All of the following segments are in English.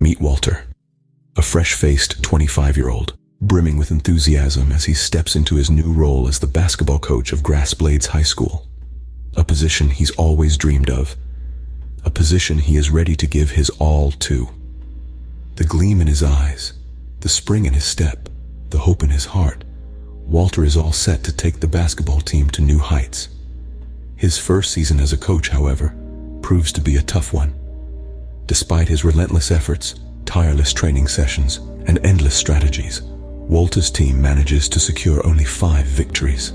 Meet Walter, a fresh-faced 25-year-old, brimming with enthusiasm as he steps into his new role as the basketball coach of Grass Blades High School. A position he's always dreamed of, a position he is ready to give his all to. The gleam in his eyes, the spring in his step, the hope in his heart, Walter is all set to take the basketball team to new heights. His first season as a coach, however, proves to be a tough one. Despite his relentless efforts, tireless training sessions, and endless strategies, Walter's team manages to secure only 5 victories.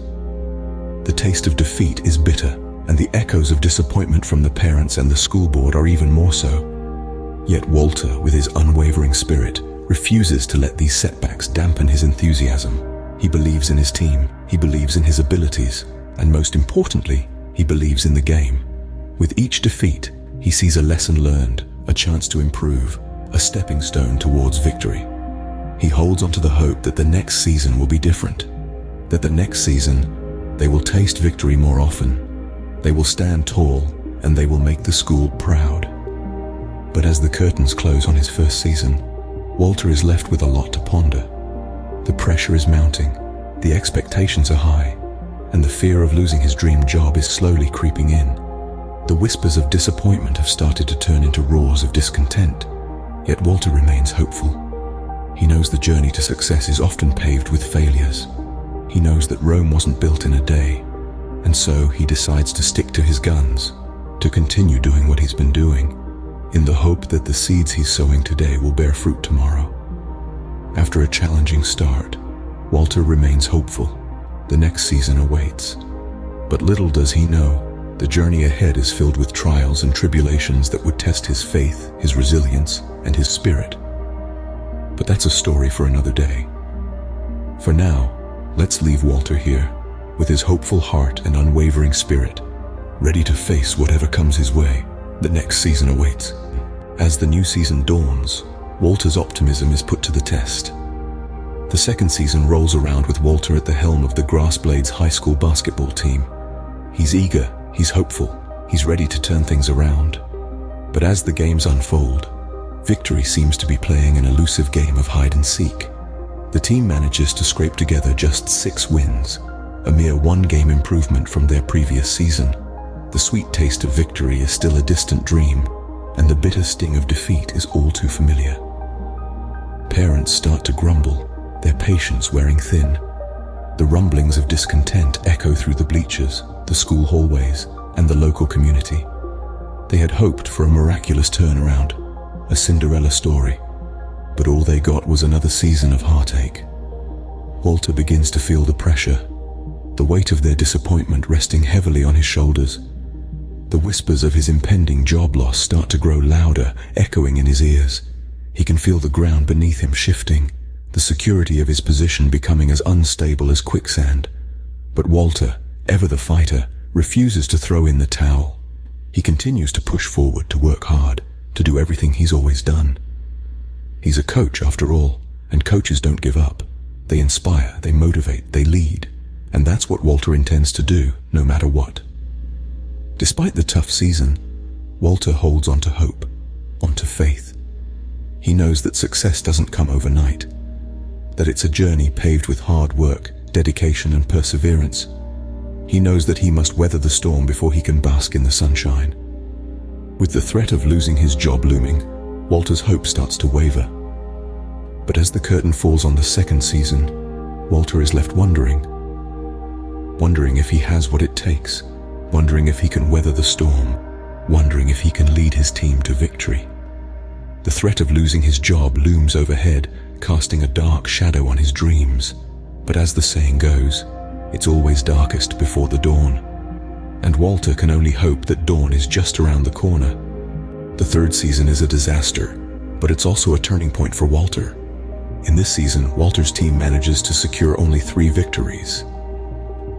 The taste of defeat is bitter, and the echoes of disappointment from the parents and the school board are even more so. Yet Walter, with his unwavering spirit, refuses to let these setbacks dampen his enthusiasm. He believes in his team, he believes in his abilities, and most importantly, he believes in the game. With each defeat, he sees a lesson learned, a chance to improve, a stepping stone towards victory. He holds on to the hope that the next season will be different, that the next season they will taste victory more often, they will stand tall, and they will make the school proud. But as the curtains close on his first season, Walter is left with a lot to ponder. The pressure is mounting, the expectations are high, and the fear of losing his dream job is slowly creeping in. The whispers of disappointment have started to turn into roars of discontent, yet Walter remains hopeful. He knows the journey to success is often paved with failures. He knows that Rome wasn't built in a day, and so he decides to stick to his guns, to continue doing what he's been doing, in the hope that the seeds he's sowing today will bear fruit tomorrow. After a challenging start, Walter remains hopeful. The next season awaits. But little does he know, the journey ahead is filled with trials and tribulations that would test his faith, his resilience, and his spirit. But that's a story for another day. For now, let's leave Walter here, with his hopeful heart and unwavering spirit, ready to face whatever comes his way. The next season awaits. As the new season dawns, Walter's optimism is put to the test. The second season rolls around with Walter at the helm of the Grass Blades High School basketball team. He's eager, he's hopeful, he's ready to turn things around. But as the games unfold, victory seems to be playing an elusive game of hide and seek. The team manages to scrape together just 6 wins, a mere 1-game improvement from their previous season. The sweet taste of victory is still a distant dream, and the bitter sting of defeat is all too familiar. Parents start to grumble, their patience wearing thin. The rumblings of discontent echo through the bleachers, the school hallways, and the local community. They had hoped for a miraculous turnaround, a Cinderella story, but all they got was another season of heartache. Walter begins to feel the pressure, the weight of their disappointment resting heavily on his shoulders. The whispers of his impending job loss start to grow louder, echoing in his ears. He can feel the ground beneath him shifting, the security of his position becoming as unstable as quicksand. But Walter, ever the fighter, refuses to throw in the towel. He continues to push forward, to work hard, to do everything he's always done. He's a coach after all, and coaches don't give up. They inspire, they motivate, they lead, and that's what Walter intends to do, no matter what. Despite the tough season, Walter holds on to hope, onto faith. He knows that success doesn't come overnight, that it's a journey paved with hard work, dedication, and perseverance. He knows that he must weather the storm before he can bask in the sunshine. With the threat of losing his job looming, Walter's hope starts to waver. But as the curtain falls on the second season, Walter is left wondering if he has what it takes, wondering if he can weather the storm, wondering if he can lead his team to victory. The threat of losing his job looms overhead, casting a dark shadow on his dreams. But as the saying goes, it's always darkest before the dawn. And Walter can only hope that dawn is just around the corner. The third season is a disaster, but it's also a turning point for Walter. In this season, Walter's team manages to secure only 3 victories.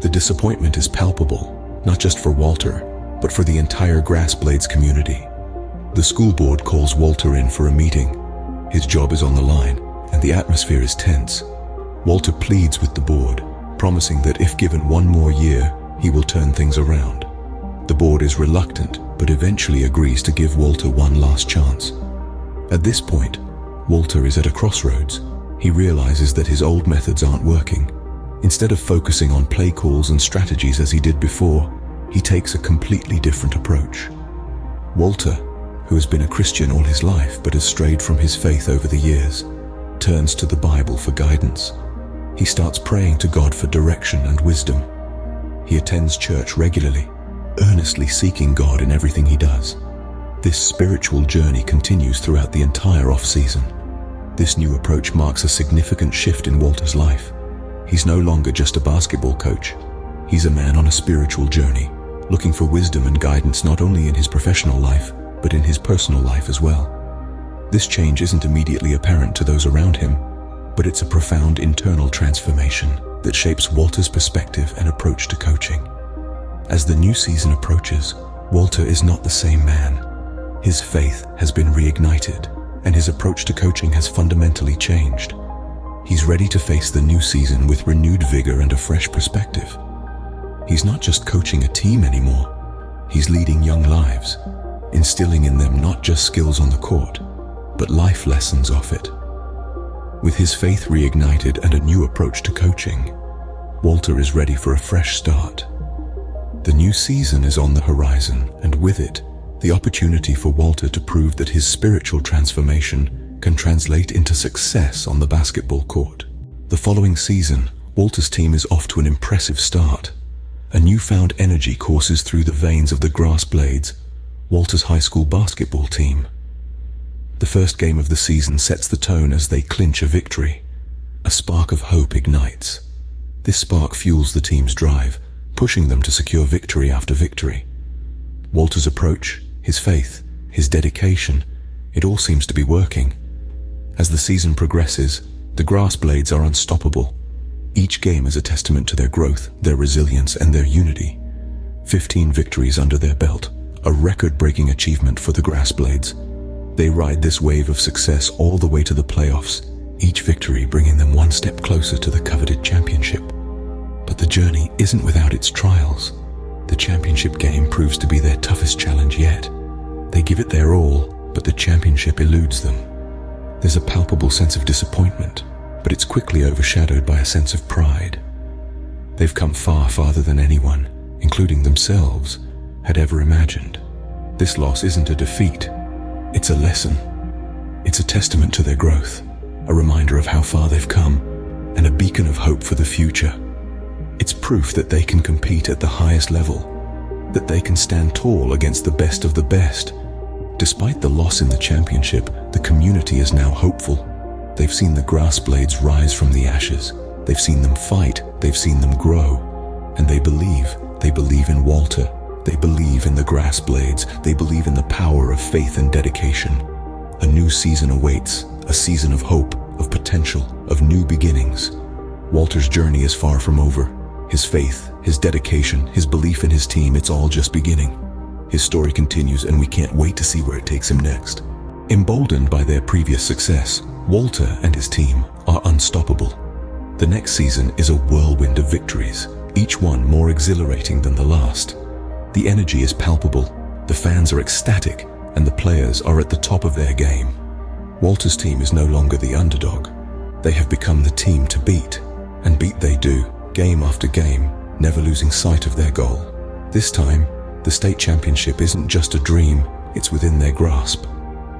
The disappointment is palpable, not just for Walter, but for the entire Grass Blades community. The school board calls Walter in for a meeting. His job is on the line, and the atmosphere is tense. Walter pleads with the board, promising that if given 1 more year, he will turn things around. The board is reluctant, but eventually agrees to give Walter one last chance. At this point, Walter is at a crossroads. He realizes that his old methods aren't working. Instead of focusing on play calls and strategies as he did before, he takes a completely different approach. Walter, who has been a Christian all his life but has strayed from his faith over the years, turns to the Bible for guidance. He starts praying to God for direction and wisdom. He attends church regularly, earnestly seeking God in everything he does. This spiritual journey continues throughout the entire off-season. This new approach marks a significant shift in Walter's life. He's no longer just a basketball coach. He's a man on a spiritual journey, looking for wisdom and guidance not only in his professional life, but in his personal life as well. This change isn't immediately apparent to those around him, but it's a profound internal transformation that shapes Walter's perspective and approach to coaching. As the new season approaches, Walter is not the same man. His faith has been reignited, and his approach to coaching has fundamentally changed. He's ready to face the new season with renewed vigor and a fresh perspective. He's not just coaching a team anymore. He's leading young lives, instilling in them not just skills on the court, but life lessons off it. With his faith reignited and a new approach to coaching, Walter is ready for a fresh start. The new season is on the horizon, and with it, the opportunity for Walter to prove that his spiritual transformation can translate into success on the basketball court. The following season, Walter's team is off to an impressive start. A newfound energy courses through the veins of the Grass Blades, Walter's high school basketball team. The first game of the season sets the tone as they clinch a victory. A spark of hope ignites. This spark fuels the team's drive, pushing them to secure victory after victory. Walter's approach, his faith, his dedication, it all seems to be working. As the season progresses, the Grass Blades are unstoppable. Each game is a testament to their growth, their resilience, and their unity. 15 victories under their belt, a record-breaking achievement for the Grass Blades. They ride this wave of success all the way to the playoffs, each victory bringing them one step closer to the coveted championship. But the journey isn't without its trials. The championship game proves to be their toughest challenge yet. They give it their all, but the championship eludes them. There's a palpable sense of disappointment, but it's quickly overshadowed by a sense of pride. They've come far farther than anyone, including themselves, had ever imagined. This loss isn't a defeat, it's a lesson. It's a testament to their growth, a reminder of how far they've come, and a beacon of hope for the future. It's proof that they can compete at the highest level, that they can stand tall against the best of the best. Despite the loss in the championship, the community is now hopeful. They've seen the Grass Blades rise from the ashes. They've seen them fight, they've seen them grow, and they believe in Walter. They believe in the Grass Blades. They believe in the power of faith and dedication. A new season awaits, a season of hope, of potential, of new beginnings. Walter's journey is far from over. His faith, his dedication, his belief in his team, it's all just beginning. His story continues, and we can't wait to see where it takes him next. Emboldened by their previous success, Walter and his team are unstoppable. The next season is a whirlwind of victories, each one more exhilarating than the last. The energy is palpable, the fans are ecstatic, and the players are at the top of their game. Walter's team is no longer the underdog. They have become the team to beat, and beat they do, game after game, never losing sight of their goal. This time, the state championship isn't just a dream, it's within their grasp.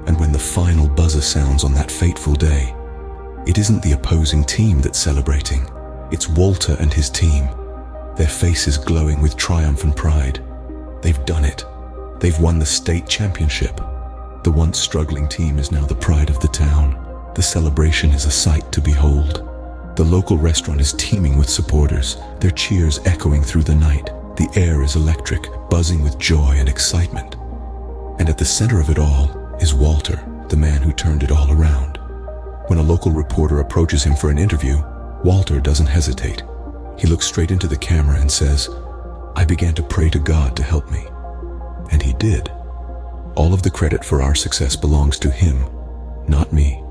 And when the final buzzer sounds on that fateful day, it isn't the opposing team that's celebrating, it's Walter and his team, their faces glowing with triumph and pride. They've done it. They've won the state championship. The once struggling team is now the pride of the town. The celebration is a sight to behold. The local restaurant is teeming with supporters, their cheers echoing through the night. The air is electric, buzzing with joy and excitement. And at the center of it all is Walter, the man who turned it all around. When a local reporter approaches him for an interview, Walter doesn't hesitate. He looks straight into the camera and says, "I began to pray to God to help me." And he did. All of the credit for our success belongs to him, not me.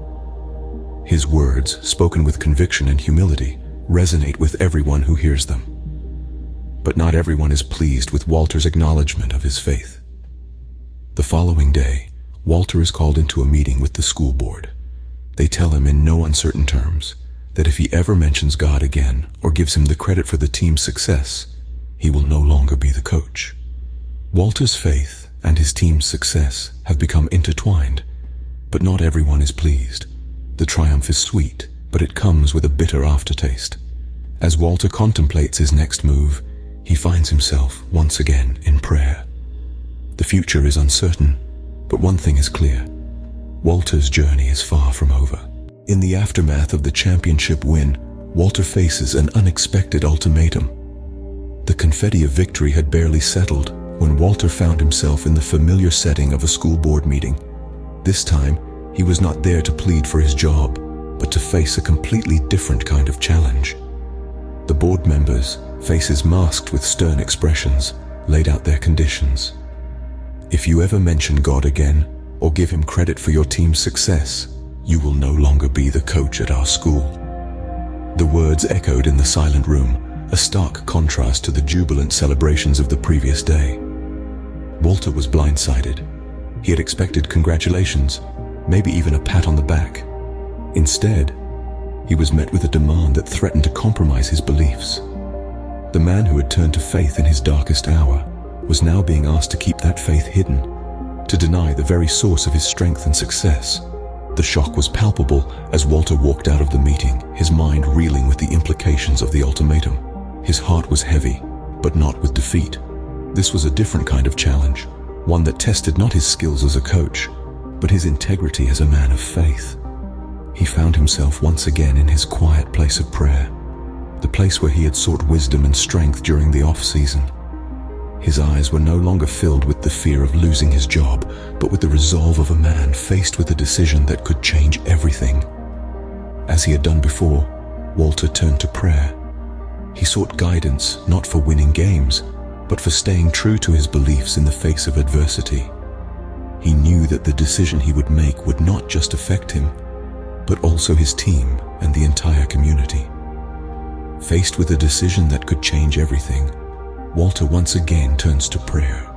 His words, spoken with conviction and humility, resonate with everyone who hears them. But not everyone is pleased with Walter's acknowledgement of his faith. The following day, Walter is called into a meeting with the school board. They tell him in no uncertain terms that if he ever mentions God again or gives him the credit for the team's success, he will no longer be the coach. Walter's faith and his team's success have become intertwined, but not everyone is pleased. The triumph is sweet, but it comes with a bitter aftertaste. As Walter contemplates his next move, he finds himself once again in prayer. The future is uncertain, but one thing is clear. Walter's journey is far from over. In the aftermath of the championship win, Walter faces an unexpected ultimatum. The confetti of victory had barely settled when Walter found himself in the familiar setting of a school board meeting. This time, he was not there to plead for his job, but to face a completely different kind of challenge. The board members, faces masked with stern expressions, laid out their conditions. If you ever mention God again, or give him credit for your team's success, you will no longer be the coach at our school. The words echoed in the silent room, a stark contrast to the jubilant celebrations of the previous day. Walter was blindsided. He had expected congratulations, maybe even a pat on the back. Instead, he was met with a demand that threatened to compromise his beliefs. The man who had turned to faith in his darkest hour was now being asked to keep that faith hidden, to deny the very source of his strength and success. The shock was palpable as Walter walked out of the meeting, his mind reeling with the implications of the ultimatum. His heart was heavy, but not with defeat. This was a different kind of challenge, one that tested not his skills as a coach, but his integrity as a man of faith. He found himself once again in his quiet place of prayer, the place where he had sought wisdom and strength during the off-season. His eyes were no longer filled with the fear of losing his job, but with the resolve of a man faced with a decision that could change everything. As he had done before, Walter turned to prayer. He sought guidance not for winning games, but for staying true to his beliefs in the face of adversity. He knew that the decision he would make would not just affect him, but also his team and the entire community. Faced with a decision that could change everything, Walter once again turns to prayer.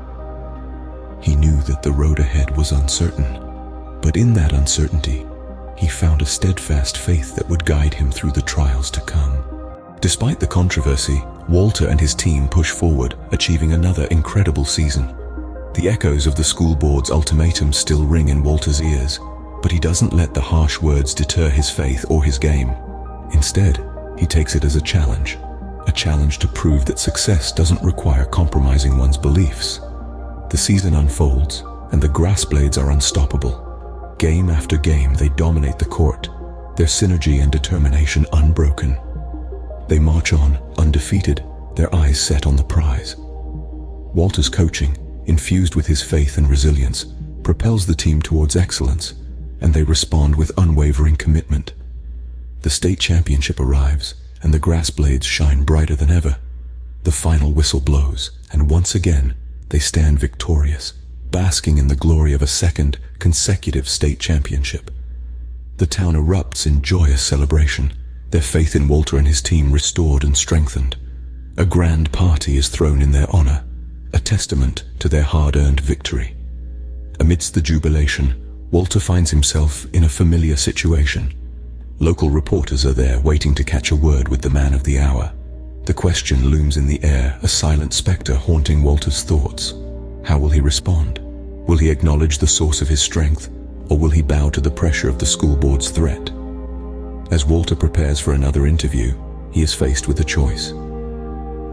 He knew that the road ahead was uncertain, but in that uncertainty, he found a steadfast faith that would guide him through the trials to come. Despite the controversy, Walter and his team push forward, achieving another incredible season. The echoes of the school board's ultimatum still ring in Walter's ears, but he doesn't let the harsh words deter his faith or his game. Instead, he takes it as a challenge to prove that success doesn't require compromising one's beliefs. The season unfolds, and the Grassblades are unstoppable. Game after game, they dominate the court, their synergy and determination unbroken. They march on, undefeated, their eyes set on the prize. Walter's coaching, infused with his faith and resilience, propels the team towards excellence, and they respond with unwavering commitment. The state championship arrives, and the Grassblades shine brighter than ever. The final whistle blows, and once again, they stand victorious, basking in the glory of a second consecutive state championship. The town erupts in joyous celebration, their faith in Walter and his team restored and strengthened. A grand party is thrown in their honor, a testament to their hard-earned victory. Amidst the jubilation, Walter finds himself in a familiar situation. Local reporters are there waiting to catch a word with the man of the hour. The question looms in the air, a silent specter haunting Walter's thoughts. How will he respond? Will he acknowledge the source of his strength, or will he bow to the pressure of the school board's threat? As Walter prepares for another interview, he is faced with a choice.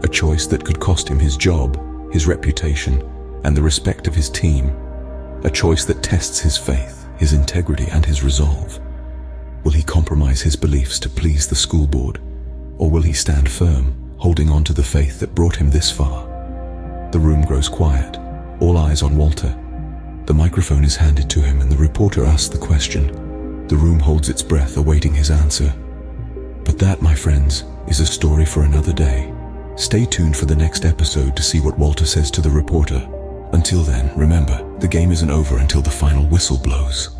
A choice that could cost him his job, his reputation, and the respect of his team. A choice that tests his faith, his integrity, and his resolve. Will he compromise his beliefs to please the school board, or will he stand firm, holding on to the faith that brought him this far? The room grows quiet, all eyes on Walter. The microphone is handed to him and the reporter asks the question. The room holds its breath, awaiting his answer. But that, my friends, is a story for another day. Stay tuned for the next episode to see what Walter says to the reporter. Until then, remember, the game isn't over until the final whistle blows.